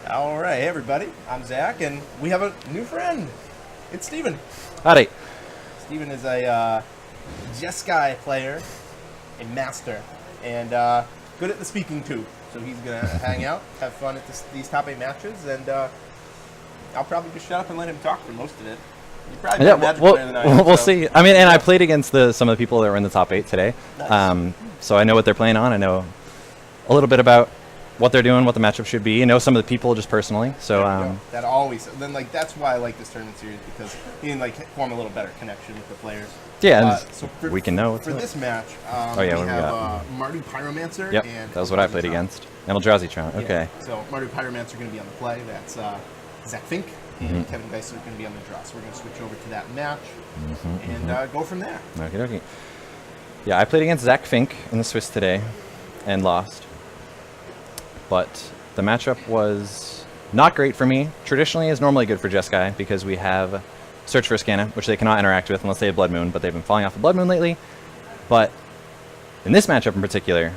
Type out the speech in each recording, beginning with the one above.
All right, hey everybody. I'm Zach, and we have a new friend. It's Steven. Howdy. Steven is a Jeskai player, a master, and good at the speaking tube. So he's going to hang out, have fun at these top 8 matches, and I'll probably just shut up and let him talk for most of it. You're probably a Magic player than I am. We'll see. I mean, and I played against some of the people that were in the top 8 today. Nice. So I know what they're playing on. I know a little bit about what they're doing, what the matchup should be. I know some of the people just personally. So that always that's why I like this tournament series, because you can form a little better connection with the players. Yeah, so we can know for this match. we have Mardu Pyromancer. Yep, and that was what I played against. And Eldrazi Tron. Okay. Yeah. So Mardu Pyromancer going to be on the play. That's Zack Fink and Kevin Geissler going to be on the draw. So we're going to switch over to that match and go from there. Okie dokie. Yeah, I played against Zack Fink in the Swiss today and lost. But the matchup was not great for me. Traditionally is normally good for Jeskai because we have Search for Scanna, which they cannot interact with unless they have Blood Moon, but they've been falling off the Blood Moon lately. But in this matchup in particular,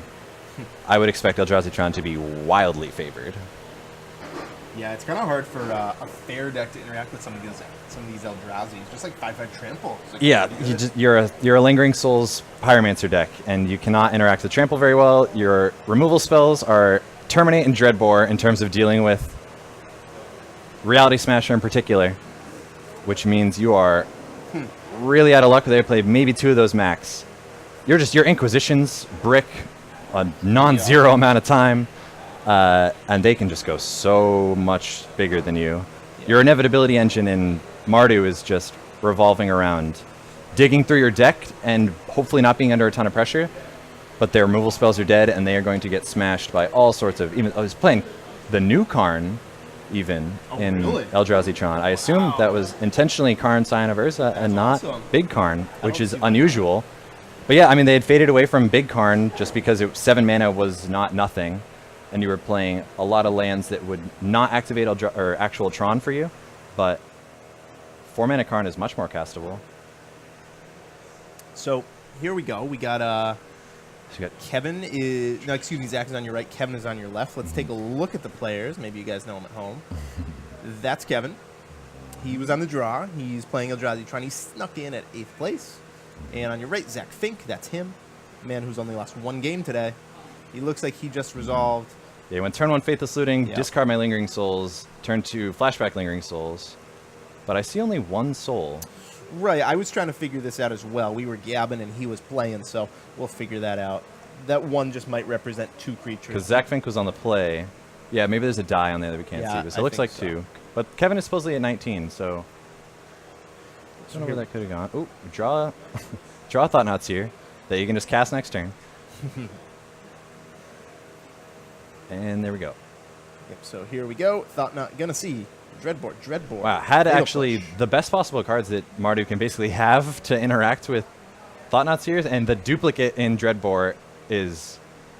I would expect Eldrazi Tron to be wildly favored. Yeah, it's kind of hard for a fair deck to interact with some of these Eldrazi's. Just like 5/5 trample. Like Yeah, you're a Lingering Souls Pyromancer deck, and you cannot interact with trample very well. Your removal spells are Terminate and Dreadbore in terms of dealing with Reality Smasher in particular, which means you are really out of luck. They play maybe 2 of those max. Your Inquisitions brick a non-zero amount of time, and they can just go so much bigger than you. Yeah. Your inevitability engine in Mardu is just revolving around digging through your deck and hopefully not being under a ton of pressure. But their removal spells are dead, and they are going to get smashed by all sorts of... Even I was playing the new Karn, in really? Eldrazi Tron. I assume that was intentionally Karn Scion of Urza and not Big Karn, which is unusual. But yeah, I mean, they had faded away from Big Karn just because 7 mana was not nothing, and you were playing a lot of lands that would not activate actual Tron for you. But 4 mana Karn is much more castable. So here we go. We got Kevin is... No, excuse me, Zach is on your right. Kevin is on your left. Let's take a look at the players. Maybe you guys know him at home. That's Kevin. He was on the draw. He's playing Eldrazi Tron. He snuck in at 8th place. And on your right, Zack Fink. That's him. A man who's only lost 1 game today. He looks like he just resolved... Yeah, when turn 1 Faithless Looting, discard my Lingering Souls, turn 2 Flashback Lingering Souls. But I see only 1 soul. Right, I was trying to figure this out as well. We were gabbing and he was playing, so we'll figure that out. That 1 just might represent 2 creatures. Because Zack Fink was on the play. Yeah, maybe there's a die on there that we can't see. So it looks like so. 2. But Kevin is supposedly at 19, so... I don't know where that could have gone. Oh, draw a Thought-Knot's here that you can just cast next turn. And there we go. Yep, so here we go. Thought-Knot gonna see. Dreadbore. Wow, had actually the best possible cards that Mardu can basically have to interact with Thought-Knot Seers, and the duplicate in Dreadbore is,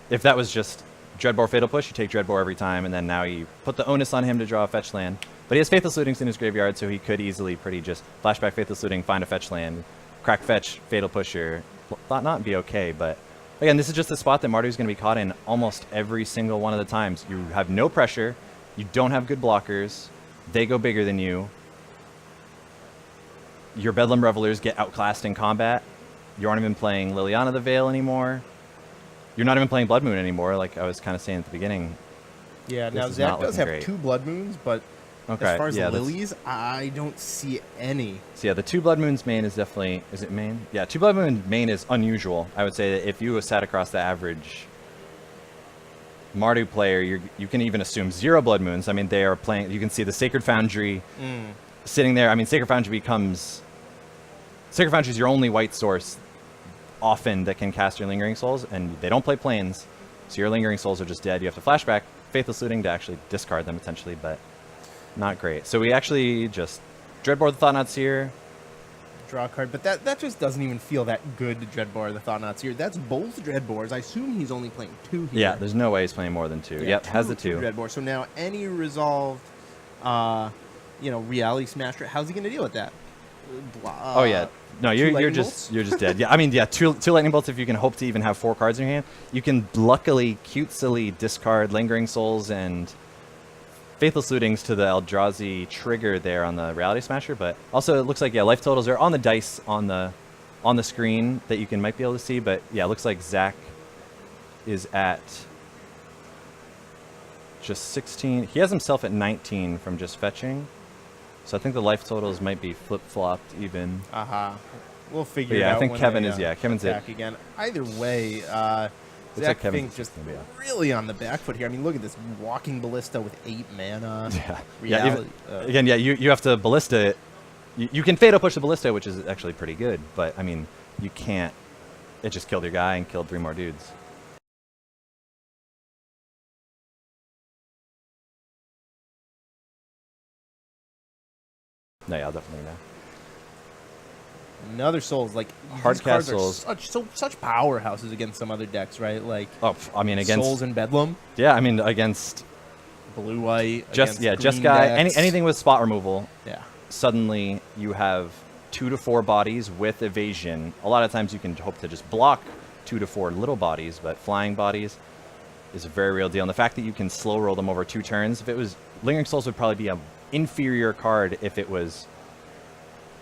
if that was just Dreadbore Fatal Push, you take Dreadbore every time, and then now you put the onus on him to draw a fetch land. But he has Faithless Lootings in his graveyard, so he could easily just flashback Faithless Looting, find a fetch land, crack fetch, Fatal Pusher, Thought-Knot, and be okay. But again, this is just the spot that Mardu's going to be caught in almost every single one of the times. You have no pressure, you don't have good blockers, they go bigger than you. Your Bedlam Revelers get outclassed in combat. You aren't even playing Liliana the Veil anymore. You're not even playing Blood Moon anymore, like I was kind of saying at the beginning. Yeah, now Zach does have 2 Blood Moons, but as far as Lilies, I don't see any. So yeah, the 2 Blood Moons main is definitely... Is it main? Yeah, 2 Blood Moon main is unusual. I would say that if you sat across the average Mardu player, you can even assume 0 Blood Moons. I mean, they are playing... You can see the Sacred Foundry sitting there. I mean, Sacred Foundry is your only white source often that can cast your Lingering Souls, and they don't play Plains, so your Lingering Souls are just dead. You have to flashback Faithless Looting to actually discard them, potentially, but not great. So we actually just Dreadbore the Thought-Knot Seer. Draw a card, but that just doesn't even feel that good to Dreadbore the Thought-Knot Seer. That's both Dreadbores. I assume he's only playing 2 here. Yeah, there's no way he's playing more than 2. Yep, has the 2. Dreadbore. So now any resolved, Reality Smasher, how's he going to deal with that? Oh yeah, no, you're just dead. Yeah, I mean, yeah, two lightning bolts. If you can hope to even have 4 cards in your hand, you can luckily cutesily discard Lingering Souls and Faithless Lootings to the Eldrazi trigger there on the Reality Smasher, but also it looks like, yeah, life totals are on the dice on the screen that you might be able to see, but yeah, it looks like Zack is at just 16. He has himself at 19 from just fetching, so I think the life totals might be flip-flopped even. We'll figure But it yeah, out. I think when Kevin they, is, Kevin's it. back again. Either way, Zack like Kevin's Fink just gonna be out. really on the back foot here. I mean, look at this walking ballista with 8 mana. Yeah, Reality, again, yeah, you have to ballista it. You can fatal push the ballista, which is actually pretty good, but I mean, you can't. It just killed your guy and killed 3 more dudes. No, yeah, definitely not. Another Souls, like Hard these cards Castles. are such powerhouses against some other decks, right? Like I mean, against Souls and Bedlam, yeah, I mean against blue white, just against just green guy decks. anything with spot removal. Yeah, Suddenly you have 2 to 4 bodies with evasion. A lot of times you can hope to just block 2 to 4 little bodies, but flying bodies is a very real deal. And the fact that you can slow roll them over 2 turns, if it was Lingering Souls would probably be an inferior card if it was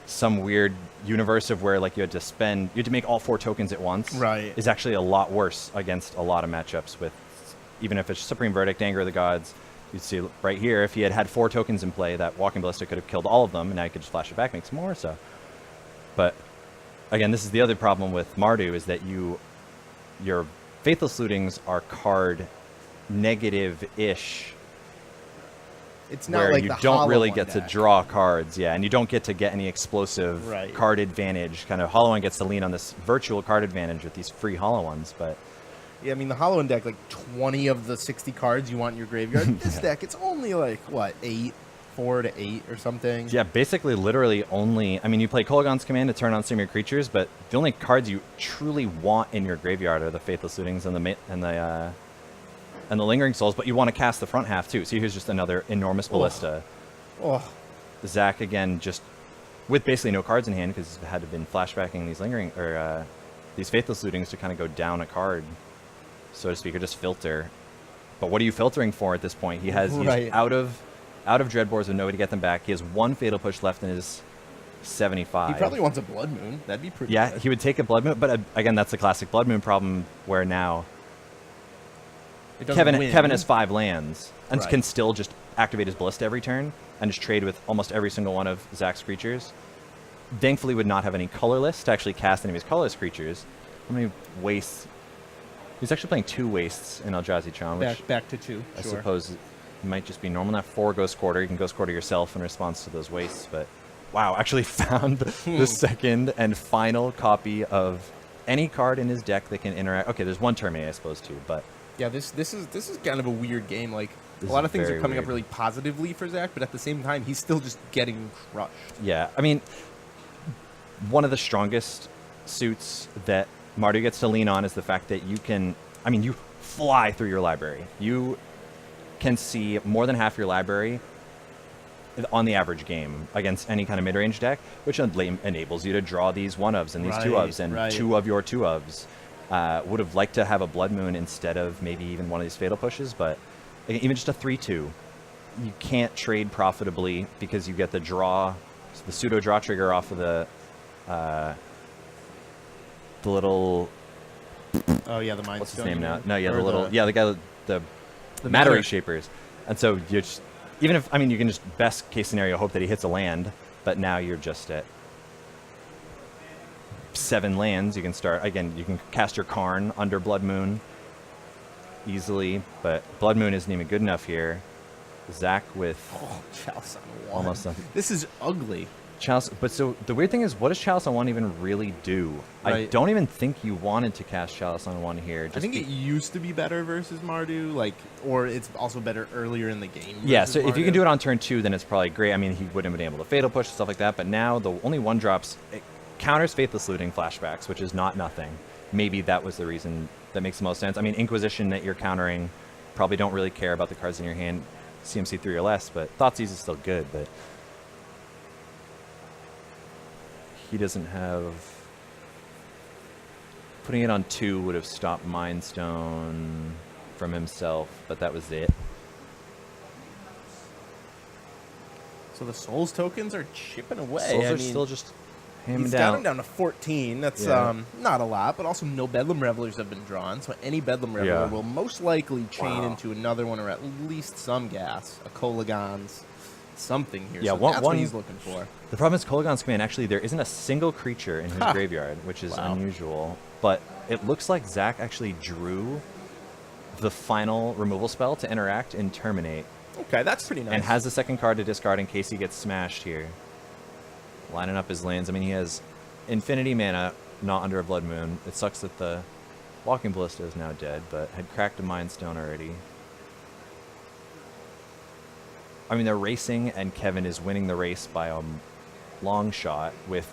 some weird universe of where like you had to make all 4 tokens at once. Right. Is actually a lot worse against a lot of matchups with, even if it's Supreme Verdict, Anger of the Gods. You'd see right here, if he had 4 tokens in play, that Walking Ballista could have killed all of them, and now you could just flash it back, makes more so. But again, this is the other problem with Mardu, is that your Faithless Lootings are card negative-ish. it's not where like you the don't Hollow really One get to deck. draw cards, yeah, and you don't get to get any explosive Right. card advantage. Kind of Hollow One gets to lean on this virtual card advantage with these free Hollow Ones, but Yeah, I mean, the Hollow One deck, like 20 of the 60 cards you want in your graveyard. This deck, it's only like, what, 4 to 8 or something? yeah, basically, literally only. I mean, you play Kolaghan's Command to turn on some of your creatures, but the only cards you truly want in your graveyard are the Faithless Lootings and the Lingering Souls. But you want to cast the front half too. So here's just another enormous Ballista. Oh, Zack again, just with basically no cards in hand because he's had to been flashbacking these Faithless Lootings to kind of go down a card, so to speak, or just filter. But what are you filtering for at this point? He's Right. out of Dreadbores with no way to get them back. He has 1 Fatal Push left in his 75. he probably wants a Blood Moon. That'd be pretty Yeah, good. he would take a Blood Moon, but again, that's the classic Blood Moon problem where now It doesn't win. Kevin has 5 lands and Right. can still just activate his Ballista every turn and just trade with almost every single one of Zack's creatures. Thankfully, would not have any colorless to actually cast any of his colorless creatures. How many wastes? He's actually playing 2 wastes in Eldrazi Tron, which Back to 2, I sure. suppose might just be normal. Not 4 Ghost Quarter. You can Ghost Quarter yourself in response to those wastes, but wow, actually found the second and final copy of any card in his deck that can interact. Okay, there's 1 Terminate, I suppose, too, but Yeah, this is kind of a weird game. Like, This a lot is of things are very coming up weird. really positively for Zack, but at the same time, he's still just getting crushed. yeah, I mean, one of the strongest suits that Mardu gets to lean on is the fact that you can, I mean, you fly through your library. You can see more than half your library on the average game against any kind of mid-range deck, which enables you to draw these 1-ofs and these 2-ofs and right. 2 of your 2-ofs. Would have liked to have a Blood Moon instead of maybe even one of these Fatal Pushes, but even just a 3-2, you can't trade profitably because you get the draw, the pseudo draw trigger off of the little, Oh yeah, the Mind what's his Stone, name you now? mean? No, yeah, Or the little, yeah, the guy, the The Matter Matter. Shapers, and so you just, even if, I mean, you can just best case scenario hope that he hits a land, but now you're just at 7 lands. You can start again. You can cast your Karn under Blood Moon easily, but Blood Moon isn't even good enough here. Zack with Oh, Chalice on 1. almost nothing. This is ugly. Chalice, but so the weird thing is, what does Chalice on 1 even really do? I Right. don't even think you wanted to cast Chalice on 1 here. I think it used to be better versus Mardu, like, or it's also better earlier in the game. yeah, so if you can do it on turn 2, then it's probably great. I mean, he wouldn't have been able to Fatal Push and stuff like that, but now the only 1-drops, it counters Faithless Looting flashbacks, which is not nothing. Maybe that was the reason that makes the most sense. I mean, Inquisition that you're countering probably don't really care about the cards in your hand, CMC 3 or less, but Thoughtseize is still good, but he doesn't have... Putting it on 2 would have stopped Mind Stone from himself, but that was it. So the Souls tokens are chipping away. Souls I are mean, still just hammering he's got down. him down to 14. That's Yeah. not a lot, but also no Bedlam Revelers have been drawn. So any Bedlam Reveler Yeah. will most likely chain Wow. into another one or at least some gas. A Kolaghan's, something here. Yeah, so that's what he's looking for. The problem is Kolaghan's Command, actually, there isn't a single creature in his graveyard, which is Wow. unusual. But it looks like Zack actually drew the final removal spell to interact and terminate. Okay, that's pretty nice. And has the second card to discard in case he gets smashed here. Lining up his lands. I mean, he has infinity mana, not under a Blood Moon. It sucks that the Walking Ballista is now dead, but had cracked a Mind Stone already. I mean, they're racing, and Kevin is winning the race by a long shot with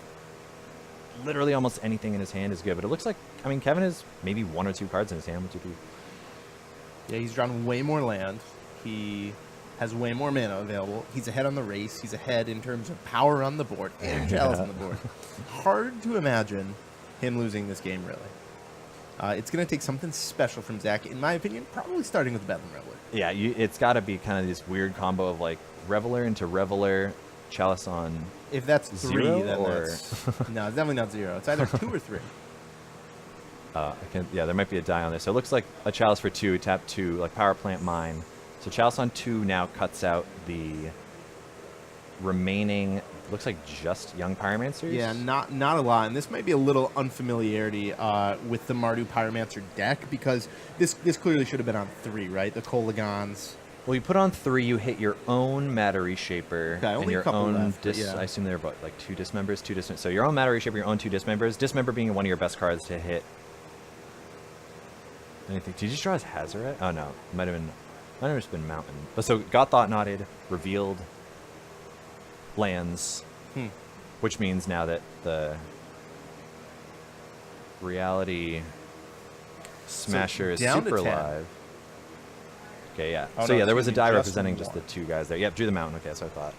literally almost anything in his hand is good. But it looks like, I mean, Kevin has maybe 1 or 2 cards in his hand. Yeah, he's drawn way more land. He has way more mana available. He's ahead on the race. He's ahead in terms of power on the board and chalice on the board. Hard to imagine him losing this game, really. It's going to take something special from Zack, in my opinion, probably starting with Bedlam Reveler. Yeah, it's got to be kind of this weird combo of like Reveler into Reveler, Chalice on. If that's 3, Zero, then or- that's... No, it's definitely not 0. It's either 2 or 3. Yeah, there might be a die on there. So it looks like a Chalice for 2, tap 2, like Power Plant Mine. So Chalice on 2 now cuts out the remaining, looks like just Young Pyromancers. Yeah, not a lot. And this might be a little unfamiliarity with the Mardu Pyromancer deck, because this clearly should have been on 3, right? The Kolaghan's. Well, you put on 3, you hit your own Matter Reshaper Okay, only and a your couple own left, but yeah. I assume they're about like 2 Dismembers, 2 Dismembers. So your own Matter Reshaper, your own 2 Dismembers. Dismember being one of your best cards to hit. Anything? Did you just draw his Hazoret? Oh no, might have just been Mountain. But so got Thought Knotted, revealed lands, which means now that the Reality Smasher is down to super 10. live. Okay, yeah. Oh, So no, yeah, there was a excuse me, die just representing just the one. 2 guys there. Yep, drew the Mountain. Okay, so I thought.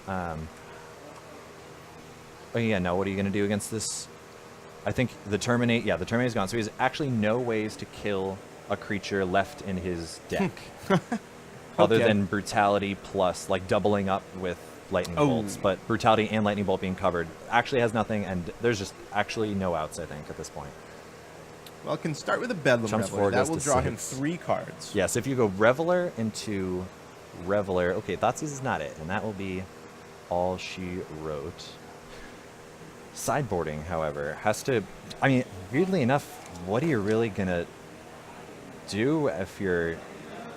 Oh yeah, no. What are you gonna do against this? I think the Terminate. Yeah, the Terminate is gone. So he has actually no ways to kill a creature left in his deck, other Okay. than Brutality plus like doubling up with Lightning Oh. Bolts. But Brutality and Lightning Bolt being covered actually has nothing, and there's just actually no outs. I think at this point. Well, it can start with a Bedlam Jumps Reveler. forward, That goes will to draw him 6. 3 cards. Yes, if you go Reveler into Reveler, okay, Thoughtseize is not it, and that will be all she wrote. Sideboarding, however, has to... I mean, weirdly enough, what are you really going to do if you're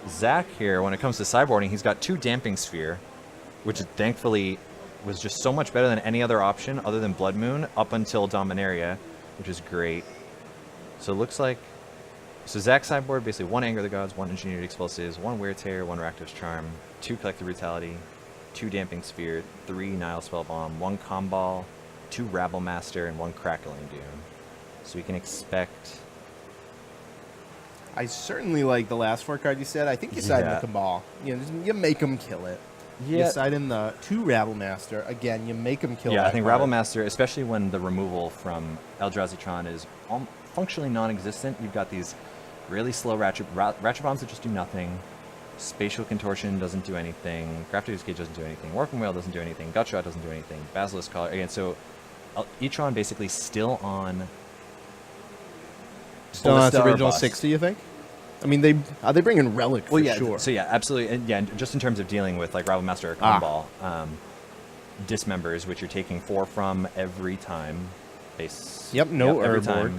Zack here? When it comes to sideboarding, he's got 2 Damping Sphere, which thankfully was just so much better than any other option other than Blood Moon up until Dominaria, which is great. So it looks like... So Zack's sideboard, basically 1 Anger of the Gods, 1 Engineered Explosives, 1 Wear Tear, 1 Rakdos Charm, 2 Collective Brutality, 2 Damping Sphere, 3 Nile Spellbomb, 1 Comball, 2 Rabble Master, and 1 Crackling Doom. So we can expect... I certainly like the last 4 card you said. I think you side in Yeah. the Cabal. You make him kill it. Yeah. You side in the 2 Rabble Master. Again, you make him kill Yeah, that I think card. Rabble Master, especially when the removal from Eldrazi Tron is functionally non-existent, you've got these really slow Ratchet Bombs that just do nothing. Spatial Contortion doesn't do anything. Grafted Cage doesn't do anything. Warping Whale doesn't do anything. Gutshot doesn't do anything. Basilisk Collar. Again, so E-Tron basically still on... Still on its Ballista or original bust. 60, you think? I mean, they bring in Relic for yeah, sure. So yeah, absolutely. And yeah, just in terms of dealing with like Rabble Master or Comball, Dismembers, which you're taking 4 from every time. Yep, no every herb board.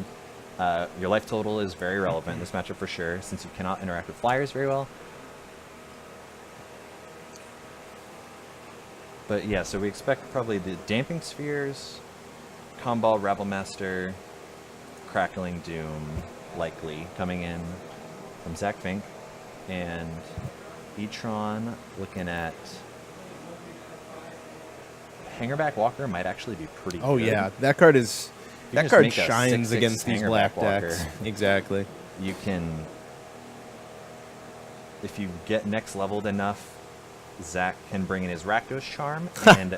time. Your life total is very relevant in this matchup for sure, since you cannot interact with flyers very well. But yeah, so we expect probably the Damping Spheres, Comball, Rabble Master, Crackling Doom, likely coming in from Zack Fink, and E-Tron looking at Hangerback Walker might actually be pretty Oh, good. yeah. That card is... You That just card make a shines 6/6 against these Hangerback black Walker. decks. Exactly. You can, if you get next leveled enough, Zack can bring in his Rakdos Charm and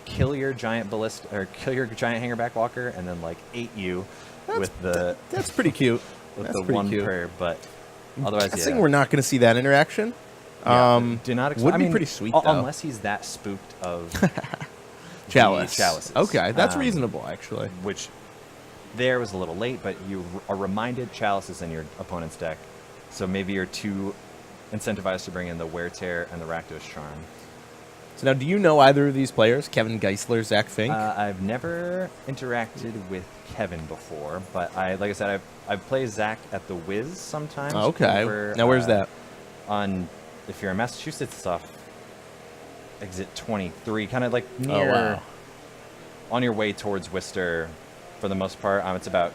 kill your giant ballista or kill your giant Hangerback Walker, and then like 8 you with the That's pretty cute. with That's the pretty 1 cute. per. But otherwise, Guessing yeah. we're not going to see that interaction. Do not expect. Would be pretty sweet, though. Unless he's that spooked of Chalice. chalices. Okay, that's reasonable, actually. Which there was a little late, but you are reminded chalices in your opponent's deck. So maybe you're too incentivized to bring in the Wear Tear and the Rakdos Charm. So now, do you know either of these players? Kevin Geissler, Zack Fink? I've never interacted with Kevin before, but like I said, I've played Zack at the Wiz sometimes. Okay. Now, where's that? If you're in Massachusetts, it's off exit 23, kind of like near on your way towards Worcester. For the most part, it's about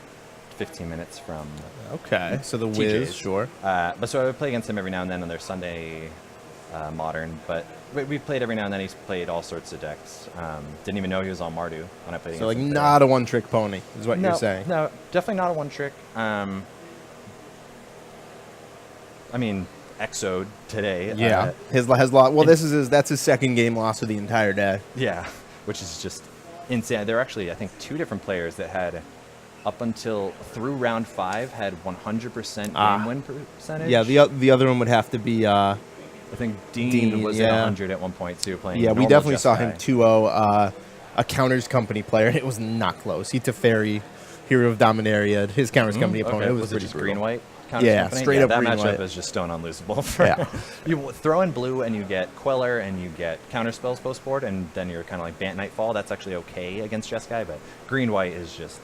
15 minutes from. Okay, so the TJ's. Wiz, sure. But so I would play against him every now and then on their Sunday Modern, but we've played every now and then. He's played all sorts of decks. Didn't even know he was on Mardu when I played. So like against him not a one-trick pony is what you're saying. No, definitely not a one-trick. I mean, Exode today. Yeah, has lost. Well, that's his second game loss of the entire day. Yeah, which is just insane. There were actually, I think, 2 different players that had, up until through round 5, had 100% game win percentage. Yeah, the other one would have to be. I think Dean was at 100 at one point too. Playing. Yeah, we definitely saw him 2-0 a Counters Company player. It was not close. He Teferi, Hero of Dominaria, his Counters Company opponent. It was pretty just brutal. green-white? Yeah, straight up that green matchup white. is just stone unlosable. You throw in blue and you get Queller and you get counter spells post board, and then you're kind of like Bant Nightfall. That's actually okay against Jeskai, but green-white is just,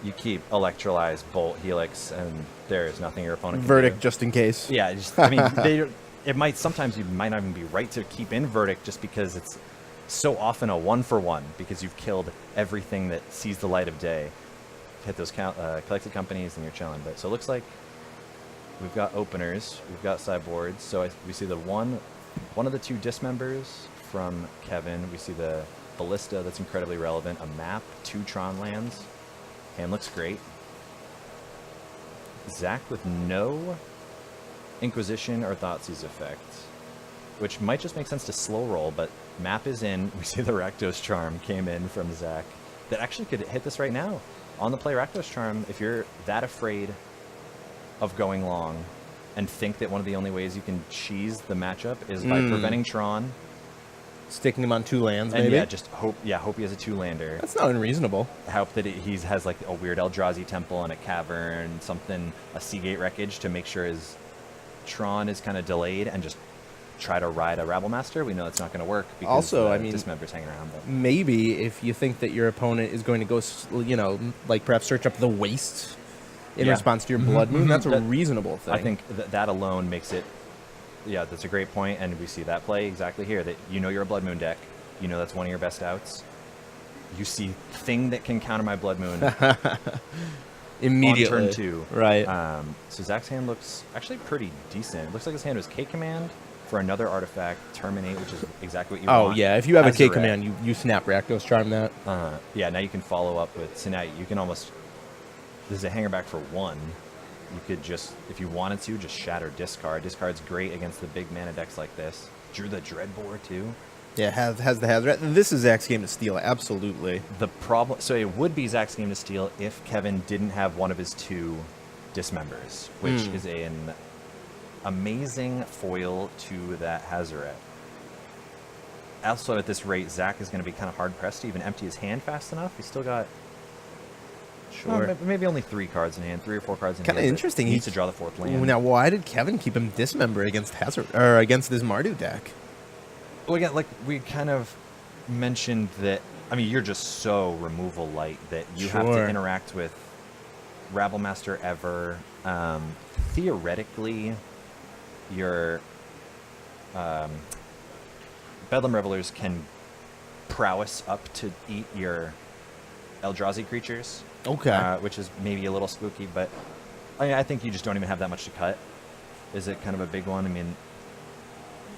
you keep Electrolyze, Bolt, Helix, and there is nothing your opponent can Verdict do. just in case. Yeah, sometimes you might not even be right to keep in Verdict just because it's so often a 1-for-1 because you've killed everything that sees the light of day. Hit those collected companies and you're chilling. But so it looks like we've got openers, we've got sideboards. So we see the one of the 2 dismembers from Kevin. We see the Ballista that's incredibly relevant, a map, 2 Tron lands. Hand looks great. Zack with no Inquisition or Thoughtseize effect, which might just make sense to slow roll, but map is in. We see the Rakdos Charm came in from Zack that actually could hit this right now. On the play Rakdos Charm, if you're that afraid of going long and think that one of the only ways you can cheese the matchup is by preventing Tron, sticking him on 2 lands, and maybe. just hope he has a 2-lander. That's not unreasonable. Hope that he has like a weird Eldrazi Temple and a Cavern, something, a Seagate Wreckage to make sure his Tron is kind of delayed, and just try to ride a Rabblemaster. We know it's not going to work because also, I mean, dismember's hanging around. But maybe if you think that your opponent is going to go, like perhaps search up the Waste in response to your Blood Moon, that's a reasonable thing. I think that alone makes it. Yeah, that's a great point, and we see that play exactly here. That you're a Blood Moon deck. You know that's one of your best outs. You see thing that can counter my Blood Moon immediately on turn 2. Right. So Zack's hand looks actually pretty decent. It looks like his hand was K Command for another artifact, Terminate, which is exactly what you want. Oh yeah, if you have a as K red. command, you snap Rakdos Charm that. Yeah, now you can follow up with. So now you can almost. This is a hanger back for 1. You could just, if you wanted to, just shatter discard. Discard's great against the big mana decks like this. Drew the Dreadbore too. Yeah, has the Hazard. This is Zack's game to steal, absolutely. The problem, so it would be Zack's game to steal if Kevin didn't have one of his 2 dismembers, which is an amazing foil to that Hazaret. Also, at this rate, Zack is going to be kind of hard pressed to even empty his hand fast enough. He's still got. Sure. Maybe only 3 cards in hand, 3 or 4 cards in hand. Kind of interesting. He needs to draw the 4th land. Now, why did Kevin keep him Dismember against Hazard or against this Mardu deck? Well, again, like we kind of mentioned that. I mean, you're just so removal light that you have to interact with Rabblemaster ever. Theoretically, your Bedlam Revelers can prowess up to eat your Eldrazi creatures. Okay. Which is maybe a little spooky, but I think you just don't even have that much to cut. Is it kind of a big one? I mean,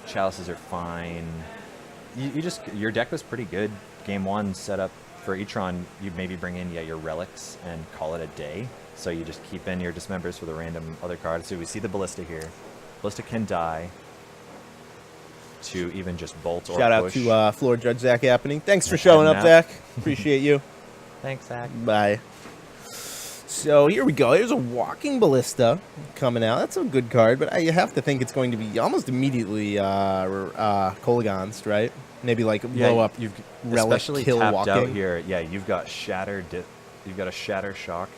chalices are fine. Your deck was pretty good. Game 1 set up for E-Tron, you'd maybe bring in your relics and call it a day. So you just keep in your dismembers for the random other cards. So we see the Ballista here. Ballista can die to even just bolt or Shout out push. to Floor Judge Zack Happening. Thanks for showing up, Zack. Appreciate you. Thanks, Zack. Bye. So here we go. Here's a Walking Ballista coming out. That's a good card, but I have to think it's going to be almost immediately Kolaghan's, right? Maybe like blow up, you've relic, especially kill tapped walking. out here. Yeah, you've got you've got a Shatter Shock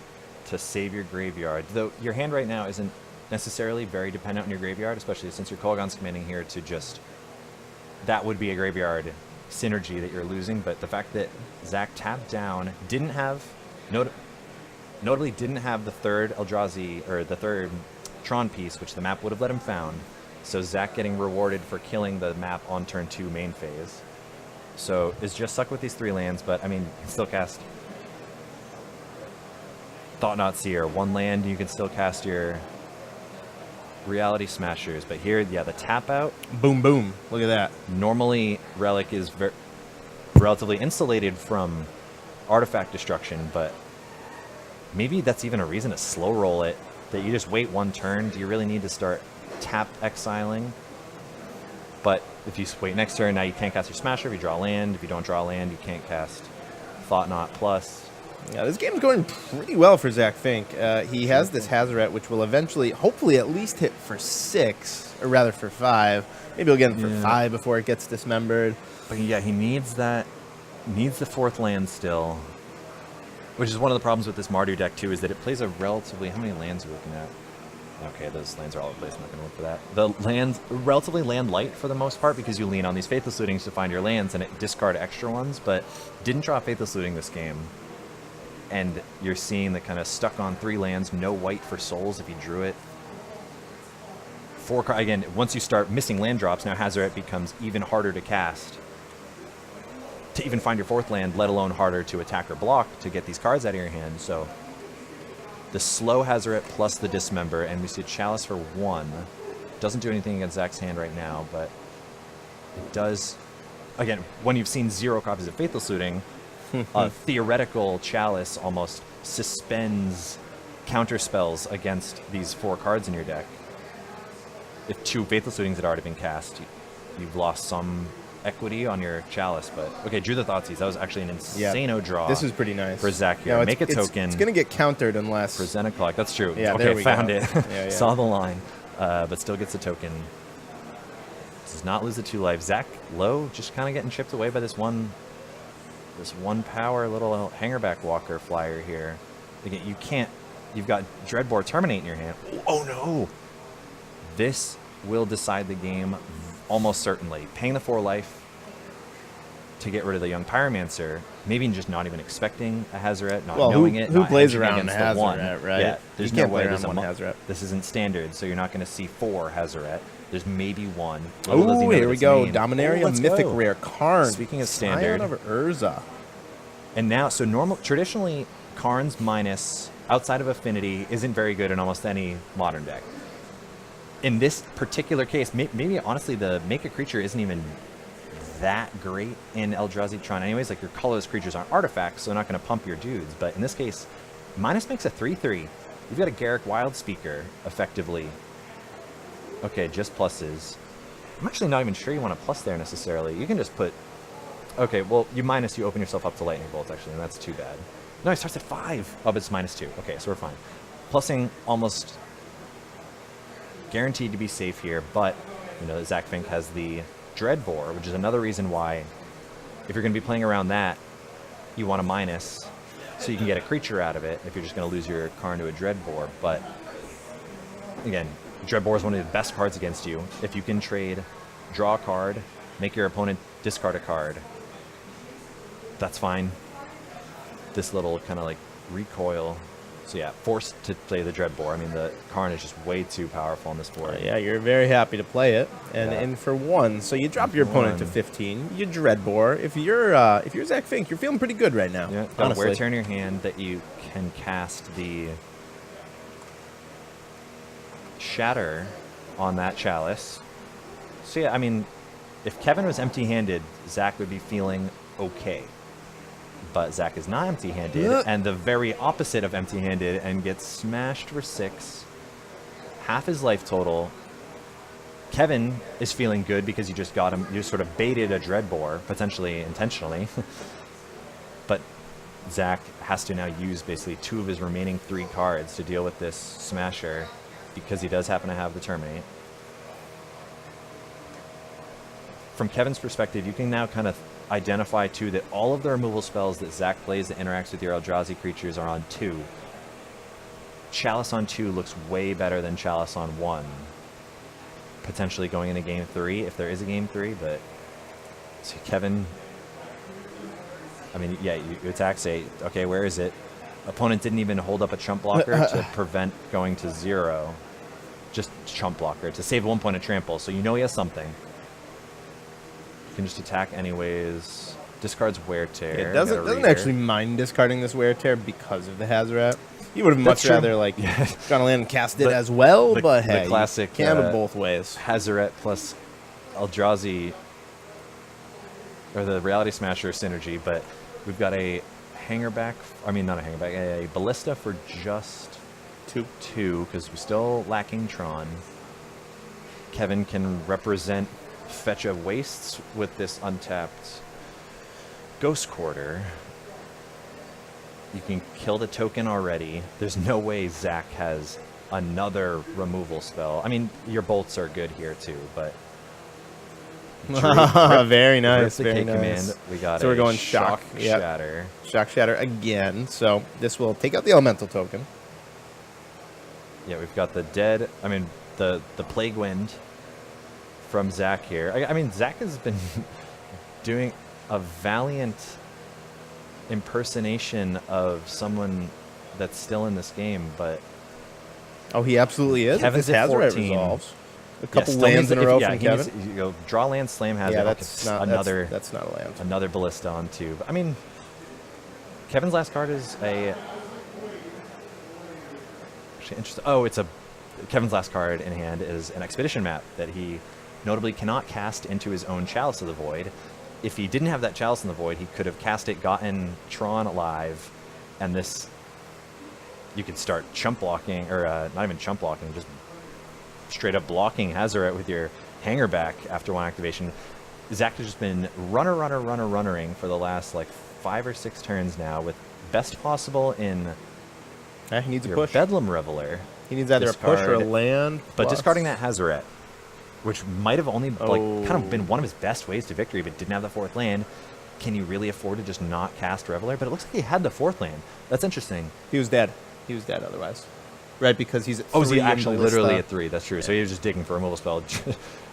to save your graveyard. Though your hand right now isn't necessarily very dependent on your graveyard, especially since your Kolaghan's commanding here to just... That would be a graveyard synergy that you're losing, but the fact that Zack tapped down, didn't have... Notably didn't have the third Eldrazi, or the third Tron piece, which the map would have let him found. So Zack getting rewarded for killing the map on turn 2 main phase. So is just stuck with these 3 lands, but I mean, you can still cast Thought-Knot Seer. 1 land, you can still cast your Reality Smashers. But here, yeah, the tap out. Boom, boom. Look at that. Normally, Relic is relatively insulated from artifact destruction, but maybe that's even a reason to slow roll it, that you just wait 1 turn. Do you really need to start tap exiling? But if you wait next turn, now you can't cast your Smasher if you draw land. If you don't draw land, you can't cast Thought-Knot Plus. Yeah, this game's going pretty well for Zack Fink. He has this Hazoret, which will eventually, hopefully, at least hit for 6, or rather for 5. Maybe he'll get it for 5 before it gets dismembered. But yeah, he needs that. Needs the 4th land still. Which is one of the problems with this Mardu deck, too, is that it plays a relatively... How many lands are we looking at? Okay, those lands are all over the place. I'm not going to look for that. The lands, relatively land light for the most part, because you lean on these Faithless Lootings to find your lands, and it discard extra ones, but didn't draw Faithless Looting this game. And you're seeing the kind of stuck on 3 lands, no white for souls if you drew it. 4 again, once you start missing land drops, now Hazoret becomes even harder to cast. To even find your 4th land, let alone harder to attack or block to get these cards out of your hand. So the slow Hazoret plus the Dismember, and we see a Chalice for 1. Doesn't do anything against Zack's hand right now, but it does... Again, when you've seen 0 copies of Faithless Looting, a theoretical Chalice almost suspends counter spells against these 4 cards in your deck. If 2 Faithless Lootings had already been cast, you've lost some equity on your Chalice. But okay, drew the Thoughtseize. That was actually an insano draw. This is pretty nice for Zack here. No, make a token. It's going to get countered unless... For Xenocollect. That's true. Yeah, okay, there we found go. it. Yeah. Saw the line. But still gets a token. Does not lose the 2 life. Zack low, just kind of getting chipped away by this one power little Hangerback Walker flyer here. Again, you can't... You've got Dreadbore Terminate in your hand. Oh no! This will decide the game almost certainly. Paying the 4 life to get rid of the young Pyromancer, maybe just not even expecting a Hazoret, not knowing it. Who plays hedging around against the the 1. Hazoret, right? Yeah, there's you no can't way play there's around a 1 Hazoret. This isn't standard, so you're not going to see 4 Hazoret. There's maybe 1. Oh, here we go. Named. Dominaria, Mythic Rare, Karn. Speaking of standard. Scion of Urza. And now, so traditionally, Karn's minus, outside of Affinity, isn't very good in almost any modern deck. In this particular case, maybe honestly the Make a Creature isn't even that great in Eldrazi Tron anyways. Like, your colorless creatures aren't artifacts, so they're not going to pump your dudes. But in this case, minus makes a 3/3. You've got a Garruk Wildspeaker, effectively. Okay, just pluses. I'm actually not even sure you want a plus there necessarily. You can just put... Okay, well, you open yourself up to Lightning Bolts, actually, and that's too bad. No, it starts at 5. Oh, but it's -2. Okay, so we're fine. Plussing almost guaranteed to be safe here, but, you know, Zack Fink has the Dreadbore, which is another reason why, if you're going to be playing around that, you want a minus, so you can get a creature out of it if you're just going to lose your Karn to a Dreadbore. But, again, Dreadbore is one of the best cards against you. If you can trade, draw a card, make your opponent discard a card, that's fine. This little kind of like recoil. So yeah, forced to play the Dreadbore. I mean, the Karn is just way too powerful on this board. Yeah, you're very happy to play it, and for 1, so you drop your opponent to 15. You Dreadbore. If you're Zack Fink, you're feeling pretty good right now. Yeah, got a wear tear in your hand that you can cast the Shatter on that Chalice. So yeah, I mean, if Kevin was empty-handed, Zack would be feeling okay. But Zack is not empty-handed, and the very opposite of empty-handed, and gets smashed for 6. Half his life total. Kevin is feeling good because you just got him, you sort of baited a Dreadbore, potentially intentionally. But Zack has to now use basically 2 of his remaining 3 cards to deal with this Smasher because he does happen to have the Terminate. From Kevin's perspective, you can now kind of identify, too, that all of the removal spells that Zack plays that interacts with your Eldrazi creatures are on 2. Chalice on 2 looks way better than Chalice on 1. Potentially going into Game 3, if there is a Game 3, but... So Kevin... I mean, yeah, you attack, say, okay, where is it? Opponent didn't even hold up a chump blocker to prevent going to 0. Just chump blocker to save 1 point of trample, so you know he has something. You can just attack anyways. Discards Wear Tear. It doesn't actually mind discarding this Wear Tear because of the Hazoret. You would have much rather like gone land and cast it as well, but hey, the classic can't have it both ways. Hazoret plus Eldrazi, or the Reality Smasher synergy, but we've got a hangerback. I mean, not a hangerback, a Ballista for just 2 because we're still lacking Tron. Kevin can represent Fetch of Wastes with this untapped Ghost Quarter. You can kill the token already. There's no way Zack has another removal spell. I mean, your bolts are good here too, but very nice, very nice. Command. We got so we're going Shock Shatter. Shock Shatter again. So this will take out the elemental token. Yeah, we've got the dead. I mean, the Plague Wind from Zack here. I mean, Zack has been doing a valiant impersonation of someone that's still in this game, but he absolutely is. Kevin's at 14. Resolves. A couple lands in a row from Kevin. Draw land, slam Hazoret. Yeah, that's not a land. Another Ballista on 2. I mean, Kevin's last card is a. Actually, interesting. Oh, Kevin's last card in hand is an Expedition map that he notably cannot cast into his own Chalice of the Void. If he didn't have that Chalice in the Void, he could have cast it, gotten Tron alive, and this, you could start chump blocking, or not even chump blocking, just straight up blocking Hazoret with your hangerback after 1 activation. Zack has just been runnering for the last like 5 or 6 turns now, with best possible in he needs your a push. Bedlam Reveler. He needs either a push or a land. But discarding that Hazoret, which might have only kind of been one of his best ways to victory, but didn't have the 4th land. Can you really afford to just not cast Reveler? But it looks like he had the 4th land. That's interesting. He was dead. He was dead otherwise. Right, because he's at 3. Oh, is he actually literally at 3? That's true. Yeah. So he was just digging for a removal spell.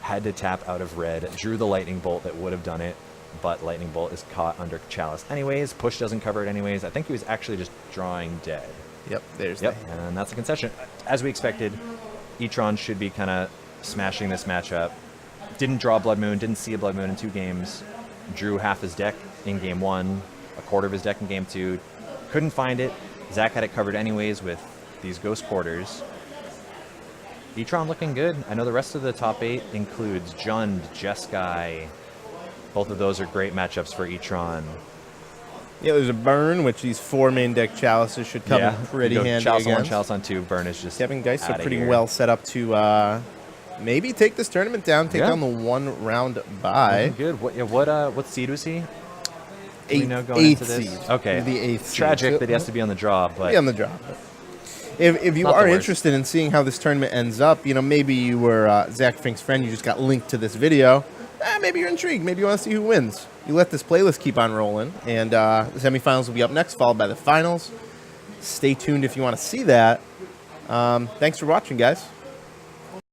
Had to tap out of red. Drew the Lightning Bolt that would have done it, but Lightning Bolt is caught under Chalice anyways. Push doesn't cover it anyways. I think he was actually just drawing dead. Yep, there's and that's a concession. As we expected, E-Tron should be kind of smashing this matchup. Didn't draw Blood Moon, didn't see a Blood Moon in 2 games. Drew half his deck in Game 1, a quarter of his deck in Game 2. Couldn't find it. Zack had it covered anyways with these Ghost Quarters. E-Tron looking good. I know the rest of the top 8 includes Jund, Jeskai. Both of those are great matchups for E-Tron. Yeah, there's a Burn, which these 4 main deck Chalices should come in pretty handy Chalice against. on 1, Chalice on 2. Burn is just Kevin Geissler pretty well set up to maybe take this tournament down, take down the 1 round bye. Good. What seed was he? 8th seed. Okay. The 8th Tragic seed. that he has to be on the draw, but be on the draw. If you are interested in seeing how this tournament ends up, maybe you were Zack Fink's friend, you just got linked to this video. Maybe you're intrigued. Maybe you want to see who wins. You let this playlist keep on rolling, and the semifinals will be up next, followed by the finals. Stay tuned if you want to see that. Thanks for watching, guys.